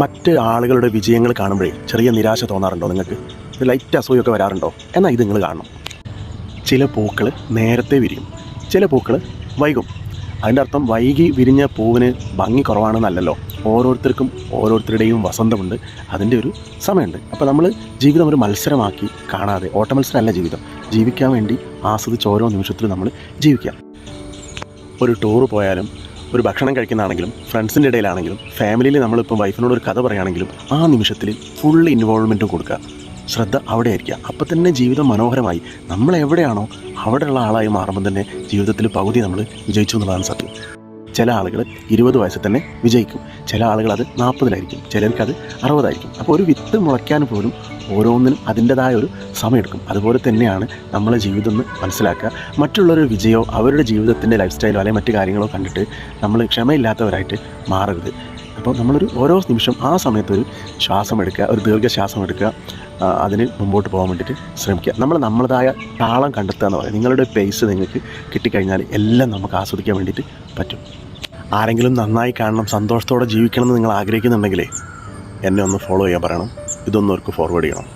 മറ്റ് ആളുകളുടെ വിജയങ്ങൾ കാണുമ്പോഴേ ചെറിയ നിരാശ തോന്നാറുണ്ടോ നിങ്ങൾക്ക്? ലൈറ്റ് അസൂയൊക്കെ വരാറുണ്ടോ? എന്നാൽ ഇത് നിങ്ങൾ കാണണം. ചില പൂക്കൾ നേരത്തെ വിരിയും, ചില പൂക്കൾ വൈകും. അതിൻ്റെ അർത്ഥം വൈകി വിരിഞ്ഞ പൂവിന് ഭംഗി കുറവാണെന്നല്ലല്ലോ. ഓരോരുത്തർക്കും ഓരോരുത്തരുടെയും വസന്തമുണ്ട്, അതിൻ്റെ ഒരു സമയമുണ്ട്. അപ്പോൾ നമ്മൾ ജീവിതം ഒരു മത്സരമാക്കി കാണാതെ, ഓട്ടമത്സരമല്ല ജീവിതം, ജീവിക്കാൻ വേണ്ടി ആസ്വദിച്ച് ഓരോ നിമിഷത്തിലും നമ്മൾ ജീവിക്കുക. ഒരു ടൂറ് പോയാലും, ഒരു ഭക്ഷണം കഴിക്കുന്നതാണെങ്കിലും, ഫ്രണ്ട്സിൻ്റെ ഇടയിലാണെങ്കിലും, ഫാമിലിയിൽ നമ്മളിപ്പോൾ വൈഫിനോട് ഒരു കഥ പറയുകയാണെങ്കിലും ആ നിമിഷത്തിൽ ഫുൾ ഇൻവോൾവ്മെൻറ്റും കൊടുക്കുക, ശ്രദ്ധ അവിടെ ആയിരിക്കുക. അപ്പോൾ തന്നെ ജീവിതം മനോഹരമായി. നമ്മൾ എവിടെയാണോ അവിടെയുള്ള ആളായി മാറുമ്പോൾ തന്നെ ജീവിതത്തിൽ പകുതി നമ്മൾ വിജയിച്ചു എന്നുള്ളതാണ് സത്യം. ചില ആളുകൾ 20 വയസ്സിൽ തന്നെ വിജയിക്കും, ചില ആളുകൾ അത് 40-ലായിരിക്കും, ചിലർക്കത് 60-ആയിരിക്കും. അപ്പോൾ ഒരു വിത്ത് മുളയ്ക്കാൻ പോലും ഓരോന്നിനും അതിൻ്റെതായ ഒരു സമയമെടുക്കും. അതുപോലെ തന്നെയാണ് നമ്മളെ ജീവിതം എന്ന് മനസ്സിലാക്കുക. മറ്റുള്ളൊരു വിജയമോ അവരുടെ ജീവിതത്തിൻ്റെ ലൈഫ് സ്റ്റൈലോ അല്ലെങ്കിൽ മറ്റു കാര്യങ്ങളോ കണ്ടിട്ട് നമ്മൾ ക്ഷമയില്ലാത്തവരായിട്ട് മാറരുത്. അപ്പോൾ നമ്മളൊരു ഓരോ നിമിഷം ആ സമയത്തൊരു ശ്വാസം എടുക്കുക, ഒരു ദീർഘശ്വാസം എടുക്കുക, അതിന് മുമ്പോട്ട് പോകാൻ വേണ്ടിയിട്ട് ശ്രമിക്കുക. നമ്മളതായ താളം കണ്ടെത്തുക എന്ന് പറയുന്നത്. നിങ്ങളുടെ പേസ് നിങ്ങൾക്ക് കിട്ടിക്കഴിഞ്ഞാൽ എല്ലാം നമുക്ക് ആസ്വദിക്കാൻ വേണ്ടിയിട്ട് പറ്റും. ആരെങ്കിലും നന്നായി കാണണം, സന്തോഷത്തോടെ ജീവിക്കണം എന്ന് നിങ്ങൾ ആഗ്രഹിക്കുന്നുണ്ടെങ്കിലേ എന്നെ ഒന്ന് ഫോളോ ചെയ്യാൻ പറയണം, ഇതൊന്നും അവർക്ക് ഫോർവേഡ് ചെയ്യണം.